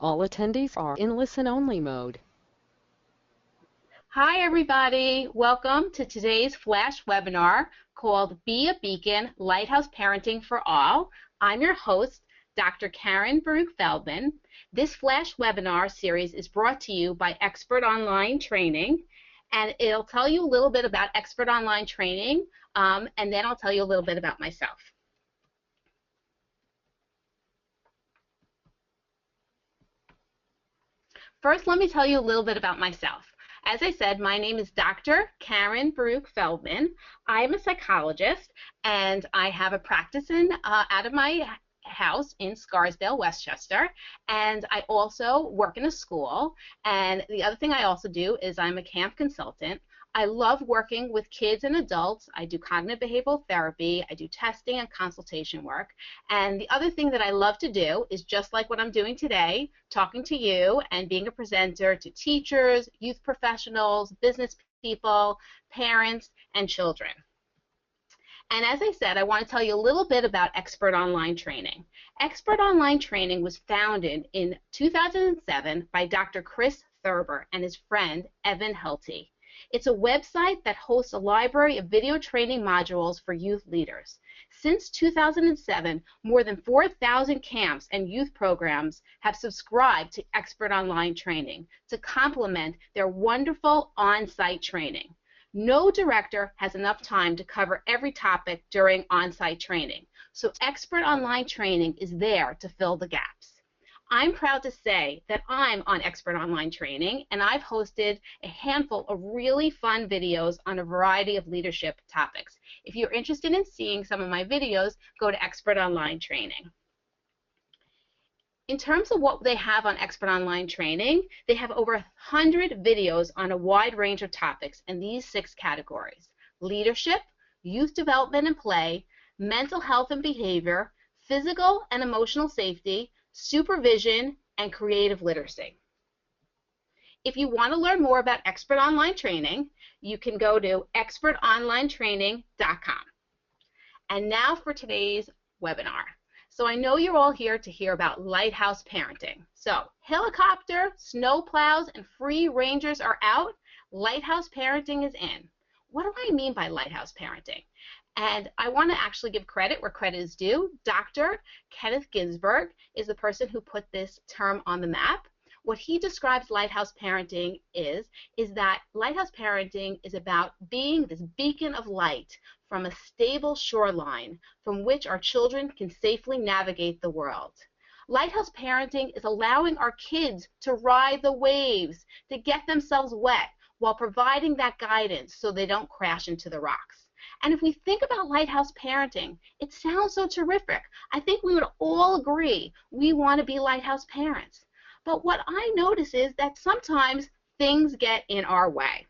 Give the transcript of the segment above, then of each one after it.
All attendees are in listen-only mode. Hi everybody, welcome to today's flash webinar called Be a Beacon, Lighthouse Parenting for All. I'm your host, Dr. Caren Baruch-Feldman. This flash webinar series is brought to you by Expert Online Training, and it'll tell you a little bit about Expert Online Training, and then I'll tell you a little bit about myself. First, let me tell you a little bit about myself. As I said, my name is Dr. Caren Baruch-Feldman. I am a psychologist, and I have a practice out of my house in Scarsdale, Westchester, and I also work in a school. And the other thing I also do is I'm a camp consultant. I love working with kids and adults. I do cognitive behavioral therapy. I do testing and consultation work. And the other thing that I love to do is just like what I'm doing today, talking to you and being a presenter to teachers, youth professionals, business people, parents, and children. And as I said, I want to tell you a little bit about Expert Online Training. Expert Online Training was founded in 2007 by Dr. Chris Thurber and his friend Evan Helty. It's a website that hosts a library of video training modules for youth leaders. Since 2007, more than 4,000 camps and youth programs have subscribed to Expert Online Training to complement their wonderful on-site training. No director has enough time to cover every topic during on-site training, so Expert Online Training is there to fill the gaps. I'm proud to say that I'm on Expert Online Training, and I've hosted a handful of really fun videos on a variety of leadership topics. If you're interested in seeing some of my videos, go to Expert Online Training. In terms of what they have on Expert Online Training, they have over 100 videos on a wide range of topics in these 6 categories: leadership, youth development and play, mental health and behavior, physical and emotional safety, supervision, and creative literacy. If you want to learn more about Expert Online Training, you can go to expertonlinetraining.com. And now for today's webinar. So I know you're all here to hear about Lighthouse parenting. So helicopter, snowplows, and free rangers are out. Lighthouse parenting is in. What do I mean by Lighthouse parenting? And I want to actually give credit where credit is due. Dr. Kenneth Ginsberg is the person who put this term on the map. What he describes lighthouse parenting is that lighthouse parenting is about being this beacon of light from a stable shoreline from which our children can safely navigate the world. Lighthouse parenting is allowing our kids to ride the waves, to get themselves wet, while providing that guidance so they don't crash into the rocks. And if we think about lighthouse parenting, it sounds so terrific. I think we would all agree we want to be lighthouse parents. But what I notice is that sometimes things get in our way.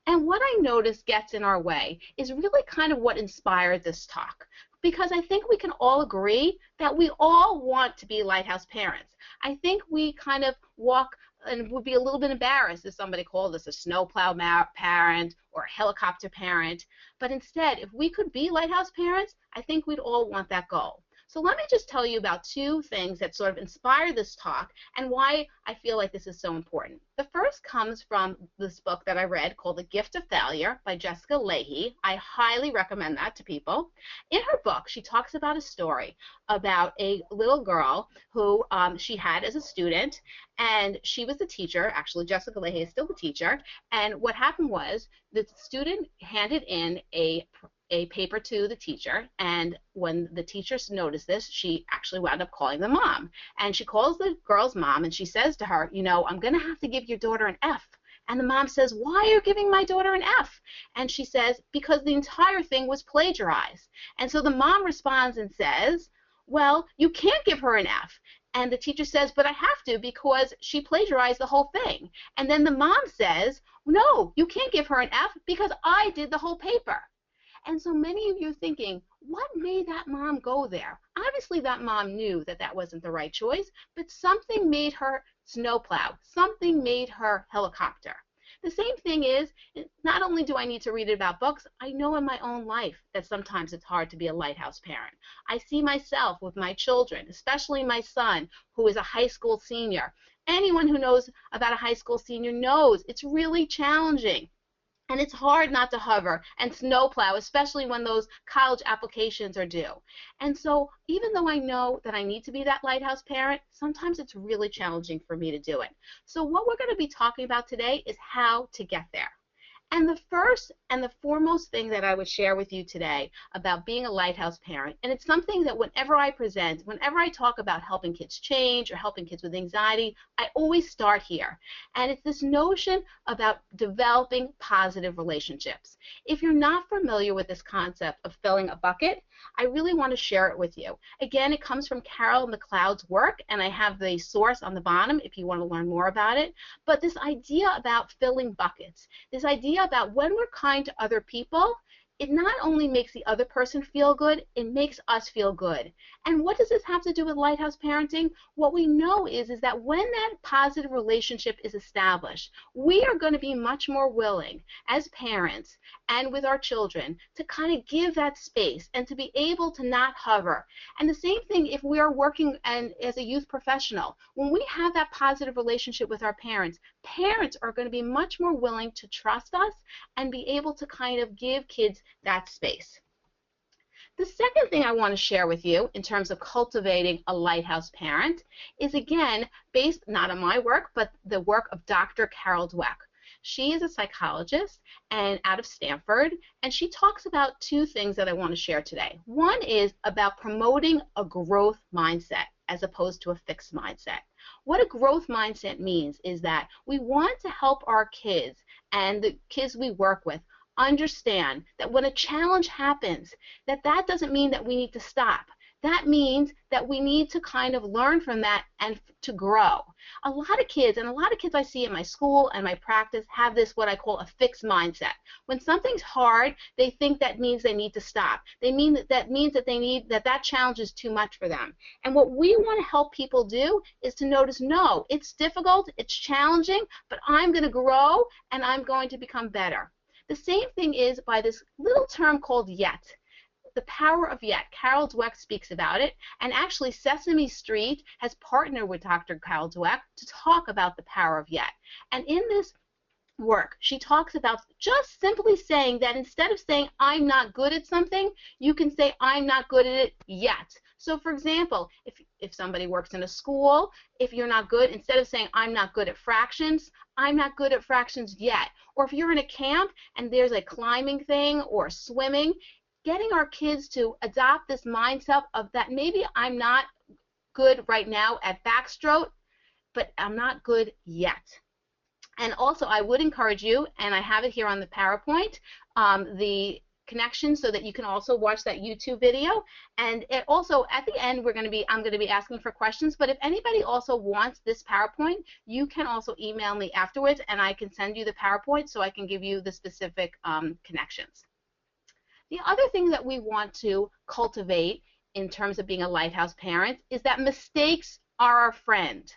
And what I notice gets in our way is really kind of what inspired this talk, because I think we can all agree that we all want to be lighthouse parents. I think we kind of walk and would be a little bit embarrassed if somebody called us a snowplow parent or a helicopter parent. But instead, if we could be lighthouse parents, I think we'd all want that goal. So let me just tell you about 2 things that sort of inspired this talk and why I feel like this is so important. The first comes from this book that I read called The Gift of Failure by Jessica Lahey. I highly recommend that to people. In her book, she talks about a story about a little girl who she had as a student, and she was the teacher. Actually, Jessica Lahey is still the teacher. And what happened was the student handed in a paper to the teacher, and when the teacher noticed this, she actually wound up calling the mom. And she calls the girl's mom, and she says to her, you know, I'm going to have to give your daughter an F. And the mom says, why are you giving my daughter an F? And she says, because the entire thing was plagiarized. And so the mom responds and says, well, you can't give her an F. And the teacher says, but I have to because she plagiarized the whole thing. And then the mom says, no, you can't give her an F because I did the whole paper. And so many of you are thinking, what made that mom go there? Obviously, that mom knew that that wasn't the right choice, but something made her snowplow. Something made her helicopter. The same thing is, not only do I need to read it about books, I know in my own life that sometimes it's hard to be a lighthouse parent. I see myself with my children, especially my son, who is a high school senior. Anyone who knows about a high school senior knows it's really challenging. And it's hard not to hover and snowplow, especially when those college applications are due. And so even though I know that I need to be that lighthouse parent, sometimes it's really challenging for me to do it. So what we're going to be talking about today is how to get there. And the first and the foremost thing that I would share with you today about being a lighthouse parent, and it's something that whenever I present, whenever I talk about helping kids change or helping kids with anxiety, I always start here. And it's this notion about developing positive relationships. If you're not familiar with this concept of filling a bucket, I really want to share it with you. Again, it comes from Carol McLeod's work, and I have the source on the bottom if you want to learn more about it. But this idea about filling buckets, this idea about when we're kind to other people, it not only makes the other person feel good, it makes us feel good. And what does this have to do with lighthouse parenting? What we know is that when that positive relationship is established, we are going to be much more willing as parents and with our children to kind of give that space and to be able to not hover. And the same thing if we are working as a youth professional. When we have that positive relationship with our parents, parents are going to be much more willing to trust us and be able to kind of give kids that space. The second thing I want to share with you in terms of cultivating a lighthouse parent is, again, based not on my work, but the work of Dr. Carol Dweck. She is a psychologist and out of Stanford, and she talks about two things that I want to share today. One is about promoting a growth mindset as opposed to a fixed mindset. What a growth mindset means is that we want to help our kids and the kids we work with understand that when a challenge happens, that doesn't mean that we need to stop. That means that we need to kind of learn from that and to grow. A lot of kids I see in my school and my practice have this what I call a fixed mindset. When something's hard, they think that means they need to stop. They mean that means that that challenge is too much for them. And what we want to help people do is to notice, no, it's difficult, it's challenging, but I'm going to grow and I'm going to become better. The same thing is by this little term called yet. The power of yet. Carol Dweck speaks about it, and actually Sesame Street has partnered with Dr. Carol Dweck to talk about the power of yet. And in this work, she talks about just simply saying that instead of saying I'm not good at something, you can say I'm not good at it yet. So for example, if somebody works in a school, if you're not good, instead of saying I'm not good at fractions, I'm not good at fractions yet. Or if you're in a camp and there's a climbing thing or swimming, getting our kids to adopt this mindset of that maybe I'm not good right now at backstroke, but I'm not good yet. And also I would encourage you, and I have it here on the PowerPoint, the connection so that you can also watch that YouTube video. And it also at the end I'm going to be asking for questions, but if anybody also wants this PowerPoint, you can also email me afterwards and I can send you the PowerPoint so I can give you the specific connections. The other thing that we want to cultivate in terms of being a lighthouse parent is that mistakes are our friend.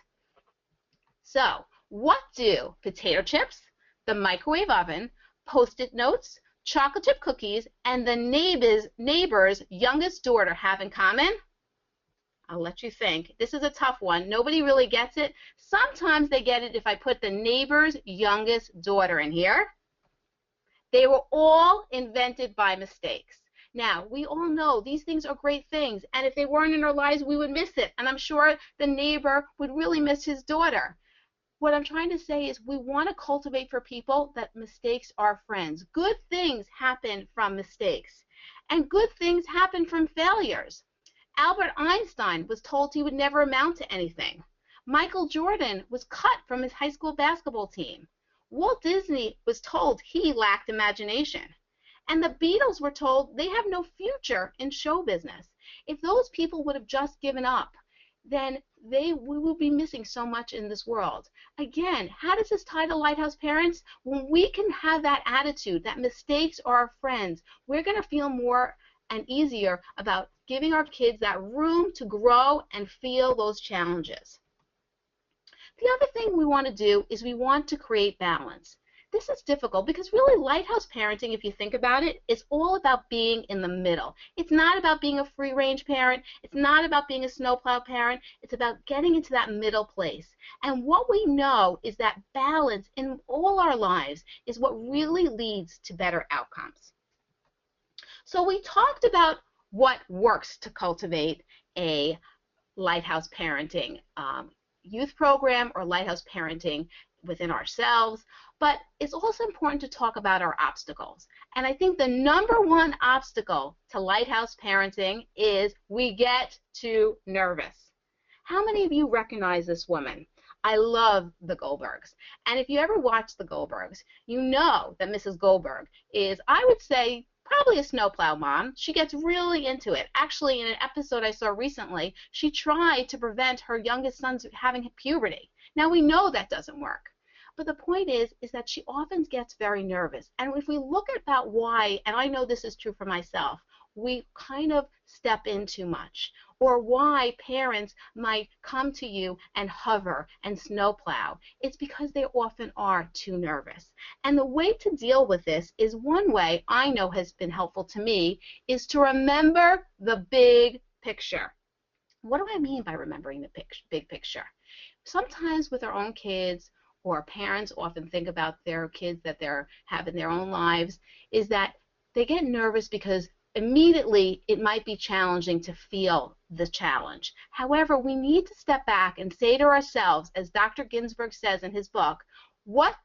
So what do potato chips, the microwave oven, Post-it notes, chocolate chip cookies, and the neighbor's youngest daughter have in common? I'll let you think. This is a tough one. Nobody really gets it. Sometimes they get it if I put the neighbor's youngest daughter in here. They were all invented by mistakes. Now, we all know these things are great things, and if they weren't in our lives, we would miss it. And I'm sure the neighbor would really miss his daughter. What I'm trying to say is we want to cultivate for people that mistakes are friends. Good things happen from mistakes, and good things happen from failures. Albert Einstein was told he would never amount to anything. Michael Jordan was cut from his high school basketball team. Walt Disney was told he lacked imagination. And the Beatles were told they have no future in show business. If those people would have just given up, then we would be missing so much in this world. Again, how does this tie to lighthouse parents? When we can have that attitude that mistakes are our friends, we're going to feel more and easier about giving our kids that room to grow and feel those challenges. The other thing we want to do is we want to create balance. this is difficult because really lighthouse parenting, if you think about it, is all about being in the middle. It's not about being a free-range parent. It's not about being a snowplow parent. It's about getting into that middle place. And what we know is that balance in all our lives is what really leads to better outcomes. So we talked about what works to cultivate a lighthouse parenting youth program or lighthouse parenting within ourselves, but it's also important to talk about our obstacles. And I think the number one obstacle to lighthouse parenting is we get too nervous. How many of you recognize this woman? I love the Goldbergs. And if you ever watch the Goldbergs, you know that Mrs. Goldberg is, I would say, probably a snowplow mom. She gets really into it. Actually, in an episode I saw recently, she tried to prevent her youngest son having puberty. Now, we know that doesn't work. But the point is that she often gets very nervous. And if we look at about why, and I know this is true for myself, we kind of step in too much, or why parents might come to you and hover and snowplow. It's because they often are too nervous. And the way to deal with this is one way I know has been helpful to me is to remember the big picture. What do I mean by remembering the big picture? Sometimes with our own kids, or parents often think about their kids that they're having their own lives, is that they get nervous because immediately it might be challenging to feel the challenge. However, we need to step back and say to ourselves, as Dr. Ginsburg says in his book, what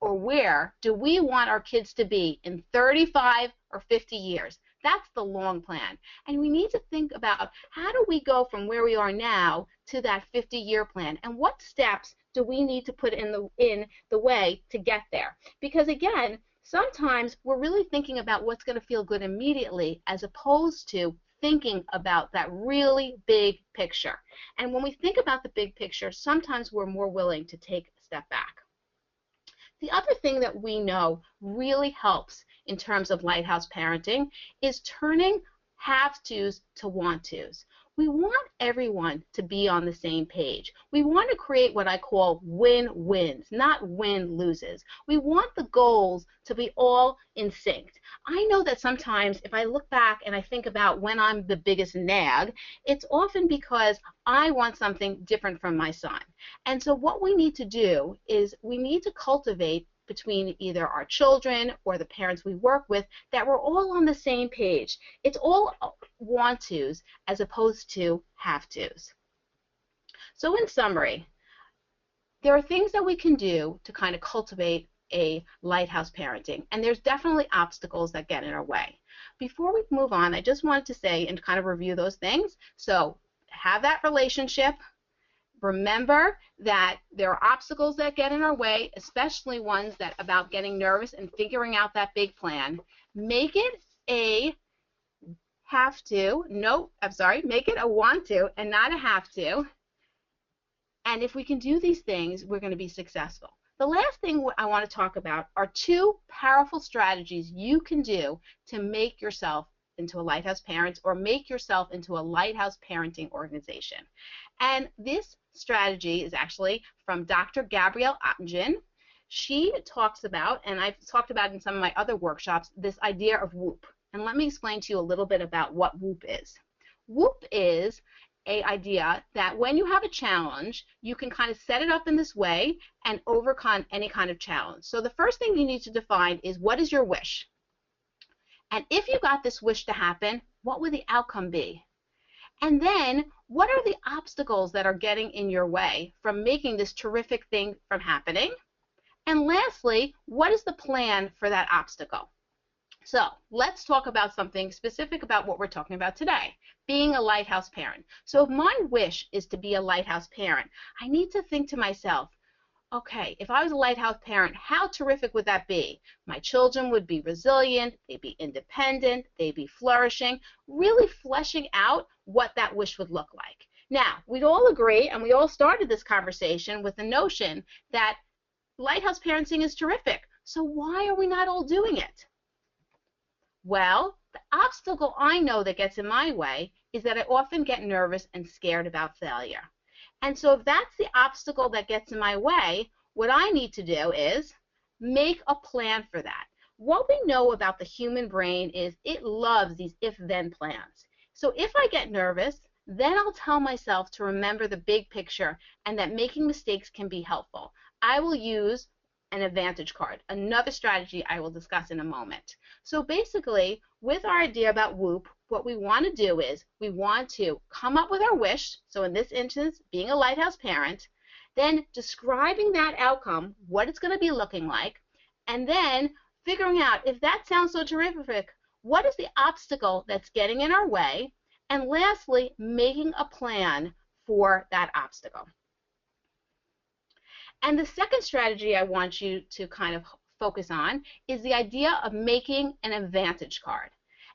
or where do we want our kids to be in 35 or 50 years? That's the long plan. And we need to think about how do we go from where we are now to that 50-year plan, and what steps do we need to put in the way to get there? Because again, sometimes we're really thinking about what's going to feel good immediately as opposed to thinking about that really big picture. And when we think about the big picture, sometimes we're more willing to take a step back. The other thing that we know really helps in terms of lighthouse parenting is turning have-tos to want-tos. We want everyone to be on the same page. We want to create what I call win-wins, not win-loses. We want the goals to be all in sync. I know that sometimes if I look back and I think about when I'm the biggest nag, it's often because I want something different from my son. And so what we need to do is we need to cultivate between either our children or the parents we work with that we're all on the same page. It's all want-tos as opposed to have-tos. So in summary, there are things that we can do to kind of cultivate a lighthouse parenting, and there's definitely obstacles that get in our way. Before we move on, I just wanted to say and kind of review those things. So have that relationship. Remember that there are obstacles that get in our way, especially ones that about getting nervous and figuring out that big plan. Make it a have to, make it a want to and not a have to. And if we can do these things, we're going to be successful. The last thing I want to talk about are two powerful strategies you can do to make yourself into a lighthouse parent or make yourself into a lighthouse parenting organization. And this strategy is actually from Dr. Gabrielle Oettingen. She talks about, and I've talked about in some of my other workshops, this idea of WHOOP. And let me explain to you a little bit about what WHOOP is. WHOOP is an idea that when you have a challenge, you can kind of set it up in this way and overcome any kind of challenge. So the first thing you need to define is, what is your wish? And if you got this wish to happen, what would the outcome be? And then, what are the obstacles that are getting in your way from making this terrific thing from happening? And lastly, what is the plan for that obstacle? So let's talk about something specific about what we're talking about today, being a lighthouse parent. So if my wish is to be a lighthouse parent, I need to think to myself, okay, if I was a lighthouse parent, how terrific would that be? My children would be resilient, they'd be independent, they'd be flourishing, really fleshing out what that wish would look like. Now, we'd all agree, and we all started this conversation with the notion that lighthouse parenting is terrific. So why are we not all doing it? Well, the obstacle I know that gets in my way is that I often get nervous and scared about failure. And so if that's the obstacle that gets in my way, what I need to do is make a plan for that. What we know about the human brain is it loves these if-then plans. So if I get nervous, then I'll tell myself to remember the big picture and that making mistakes can be helpful. I will use an advantage card, another strategy I will discuss in a moment. So basically, with our idea about WHOOP, what we want to do is we want to come up with our wish, so in this instance, being a lighthouse parent, then describing that outcome, what it's going to be looking like, and then figuring out, if that sounds so terrific, what is the obstacle that's getting in our way, and lastly, making a plan for that obstacle. And the second strategy I want you to kind of focus on is the idea of making an advantage card.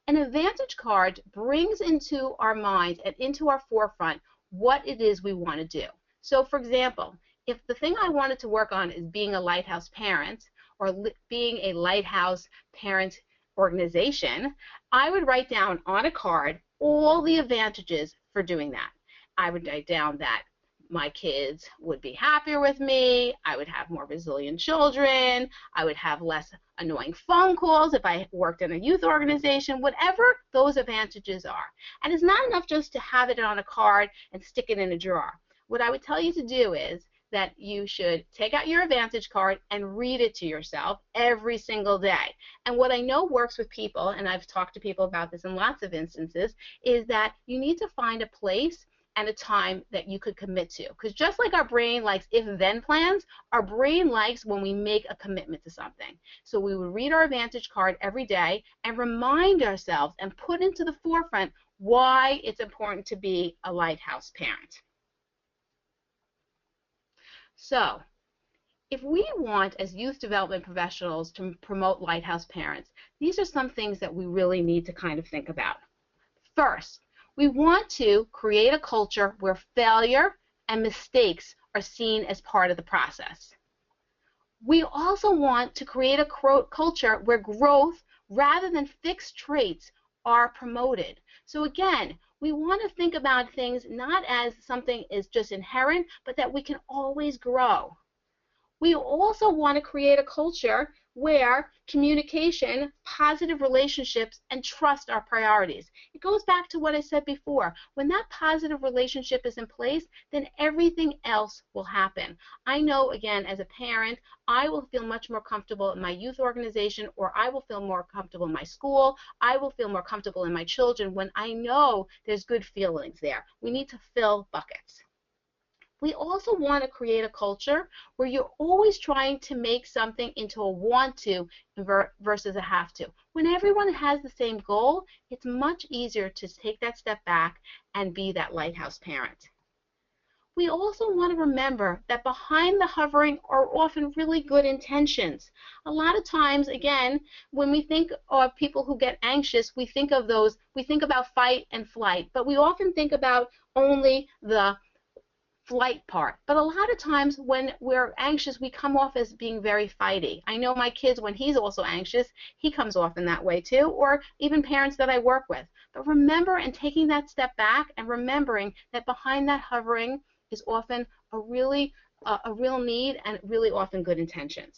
An advantage card brings into our minds and into our forefront what it is we want to do. So for example, if the thing I wanted to work on is being a lighthouse parent or being a lighthouse parent organization, I would write down on a card all the advantages for doing that. I would write down that my kids would be happier with me, I would have more resilient children, I would have less annoying phone calls if I worked in a youth organization, whatever those advantages are. And it's not enough just to have it on a card and stick it in a drawer. What I would tell you to do is that you should take out your advantage card and read it to yourself every single day. And what I know works with people, and I've talked to people about this in lots of instances, is that you need to find a place and a time that you could commit to. Because just like our brain likes if-then plans, our brain likes when we make a commitment to something. So we would read our advantage card every day and remind ourselves and put into the forefront why it's important to be a lighthouse parent. So, if we want, as youth development professionals, to promote lighthouse parents, these are some things that we really need to kind of think about. First, we want to create a culture where failure and mistakes are seen as part of the process. We also want to create a culture where growth, rather than fixed traits, are promoted. So again, we want to think about things not as something is just inherent, but that we can always grow. We also want to create a culture where communication, positive relationships, and trust are priorities. It goes back to what I said before. When that positive relationship is in place, then everything else will happen. I know, again, as a parent, I will feel much more comfortable in my youth organization, or I will feel more comfortable in my school. I will feel more comfortable in my children when I know there's good feelings there. We need to fill buckets. We also want to create a culture where you're always trying to make something into a want to versus a have to. When everyone has the same goal, it's much easier to take that step back and be that lighthouse parent. We also want to remember that behind the hovering are often really good intentions. A lot of times, again, when we think of people who get anxious, we think about fight and flight, but we often think about only the flight part. But a lot of times when we're anxious, we come off as being very fighty. I know my kids, when he's also anxious, he comes off in that way too, or even parents that I work with. But remember, and taking that step back and remembering that behind that hovering is often a real need and really often good intentions.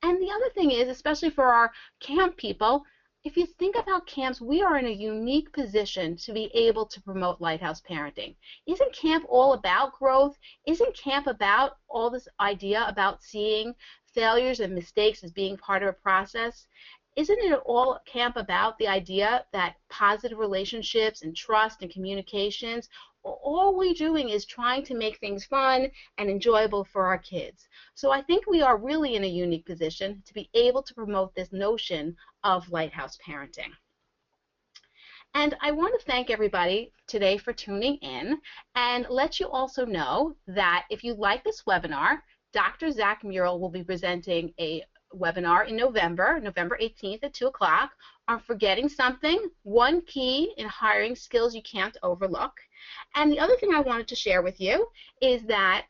And the other thing is, especially for our camp people, if you think about camps, we are in a unique position to be able to promote lighthouse parenting. Isn't camp all about growth? Isn't camp about all this idea about seeing failures and mistakes as being part of a process? Isn't it all camp about the idea that positive relationships and trust and communications, all we're doing is trying to make things fun and enjoyable for our kids? So I think we are really in a unique position to be able to promote this notion of lighthouse parenting. And I want to thank everybody today for tuning in and let you also know that if you like this webinar, Dr. Zach Murrell will be presenting a webinar in November 18th at 2 o'clock on forgetting something, one key in hiring skills you can't overlook. And the other thing I wanted to share with you is that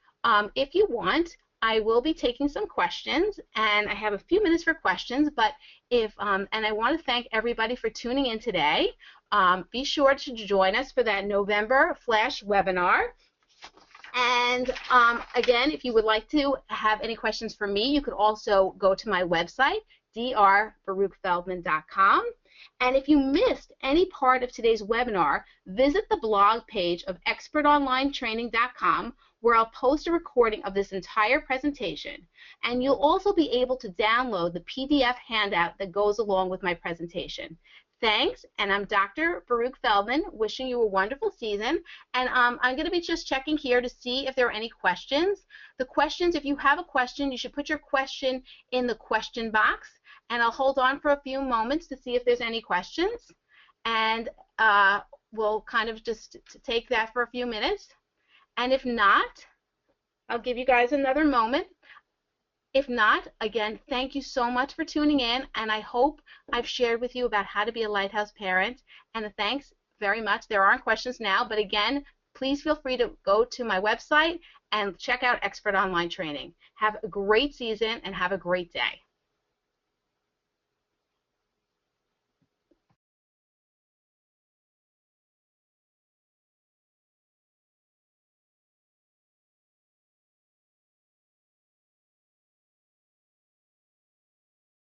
if you want, I will be taking some questions, and I have a few minutes for questions, but and I want to thank everybody for tuning in today. Be sure to join us for that November Flash webinar. And again, if you would like to have any questions for me, you could also go to my website, drbaruchfeldman.com. And if you missed any part of today's webinar, visit the blog page of expertonlinetraining.com, where I'll post a recording of this entire presentation. And you'll also be able to download the PDF handout that goes along with my presentation. Thanks, and I'm Dr. Baruch-Feldman, wishing you a wonderful season. And I'm going to be just checking here to see if there are any questions. The questions, if you have a question, you should put your question in the question box, and I'll hold on for a few moments to see if there's any questions. And we'll kind of just take that for a few minutes. And if not, I'll give you guys another moment. If not, again, thank you so much for tuning in, and I hope I've shared with you about how to be a Lighthouse parent. And thanks very much. There aren't questions now, but again, please feel free to go to my website and check out Expert Online Training. Have a great season and have a great day.